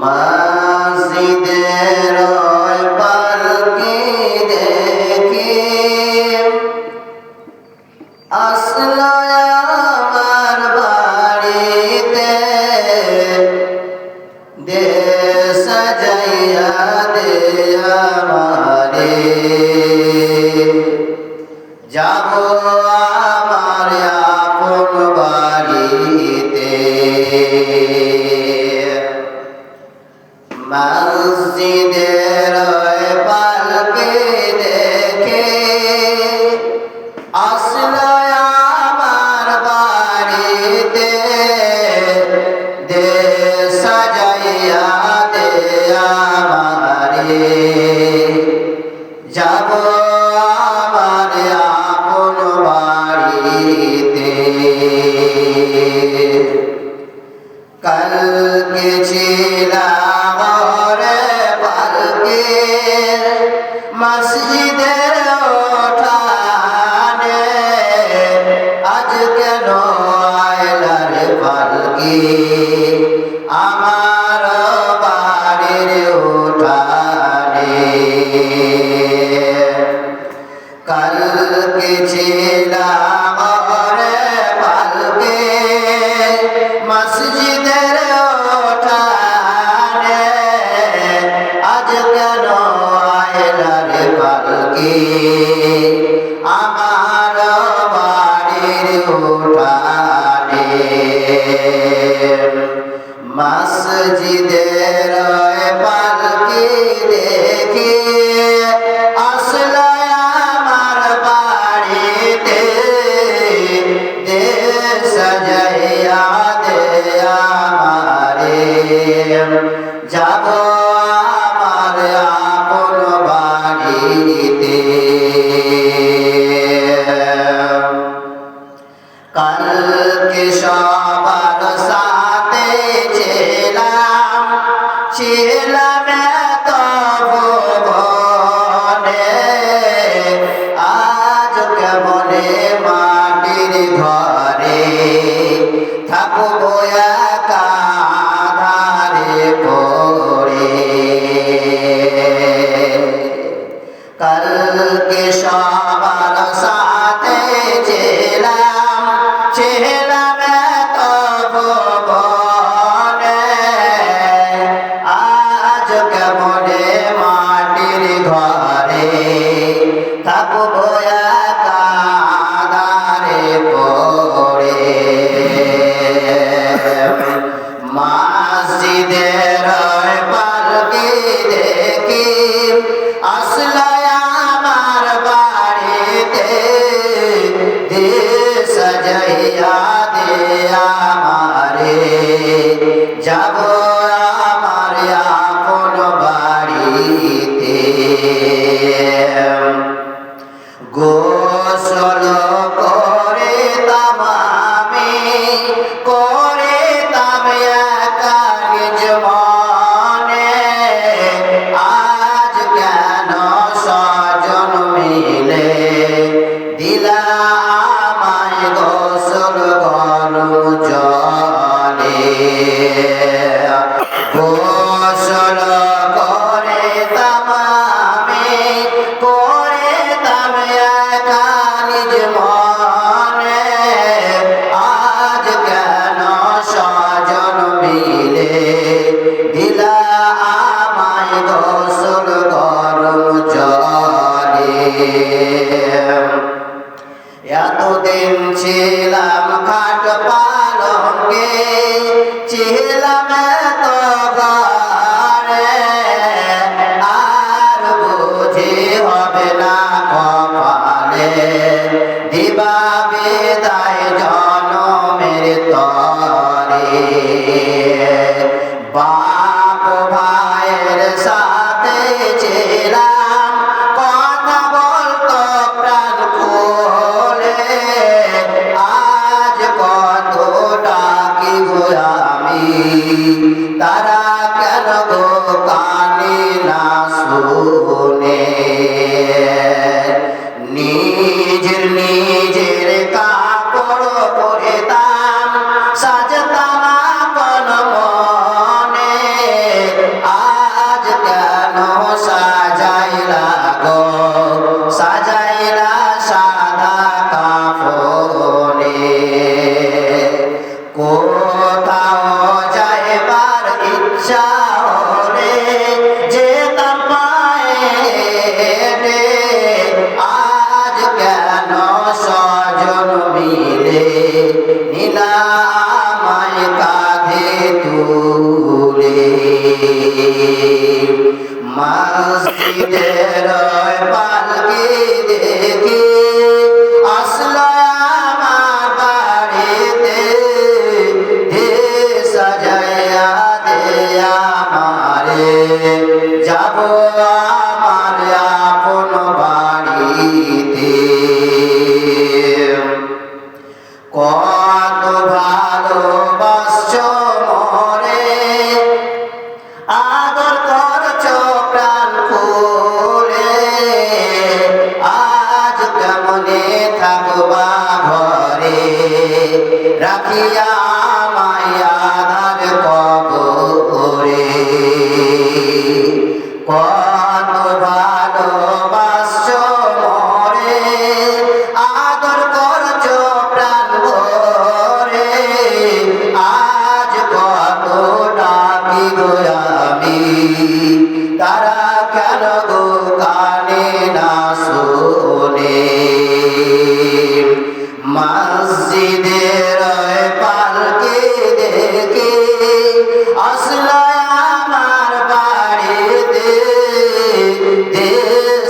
মসজিদের ওই পালকি দেখি আসলো আমার বাড়িতে, দে সাজাইয়া দে আমারে, যাবো আমার আপন বাড়িতে। মসজিদের ওই পালকি দেখে আসলো আমার বাড়িতে, দে সাজাইয়া দে আমারে, যাবো আমার আপন বাড়িতে। কালকে ছিলাম ঘরে পালকি মসজিদের ওঠানে, আজ কেন আইলা রে পালকি আমার বাড়ির উঠানে। কালকে ছিলাম ঘরে পালকি মসজিদের ওঠানে, আজ কেন আইলা রে পালকি আমার বাড়ির উঠানে। মসজিদের ওই পালকি দেখি আসলো আমার বাড়িতে, দে সাজাইয়া দে আমারে, যাবো আমার আপন বাড়িতে। কালকে সবার সাথে ছিলাম এত ভুবনে, আজ কেমনে মাটির ঘরে থাকবো একা আঁধারে পড়ে। কালকে সবার সাথে ছিলাম এত ভুবনে, আজ কেমনে মাটির ঘরে থাকবো একা আঁধারে পড়ে। মসজিদের ওই পালকি দেখি আসলো আমার বাড়িতে, দে সাজাইয়া দে আমারে, যাবো আমার আপন বাড়িতে। গোসল করে তামামি করে তামে একা নিজ মনে, আজ কেন স্বজন মিলে দিলা আমায় গোসল গরম জলে। গোসল করে তামামি করে তামে একা নিজ মনে, আজ কেন স্বজন মিলে দিলা আমায় গোসল গরম জলে। এতদিন ছিলাম খাট পালঙ্কে, ছিলাম এত ঘরে, আর বুঝি হবে না কপালে দিবা বিদায় জনমের তরে। বাপ ভাইয়ের সাথে ছিলাম কথা বলতো প্রাণ খুলে, আজ কত ডাকি গো আমি তারা কেন গো কানে না শুনে। নিজের নিজের কাপড় পরে সাজতাম আপন মনে, মসজিদের পালকি দেখি আসলো আমার বাড়িতে, হে সাজাইয়া দে আমারে, যাব আমার আপন বাড়িতে। কত ভালোবাসছো মরে, আদর করছো প্রাণ খুলে, আজ কেমনে থাকবা ঘরে, রাখিয়া মায়া ধার কবরে। কত ভালোবাসছো মরে, আদর করছো প্রাণ ভরে, আজ কত ডাকি গো আমি, তারা কেন গো কানে না শোনে। মসজিদের পালকি দেখে আসলো আমার বাড়িতে, দে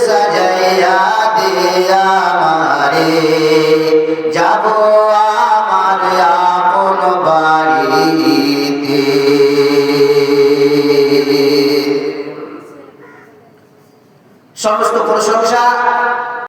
সাজাইয়া দে আমারে, যাব আমার আপন বাড়িতে। সমস্ত প্রশংসা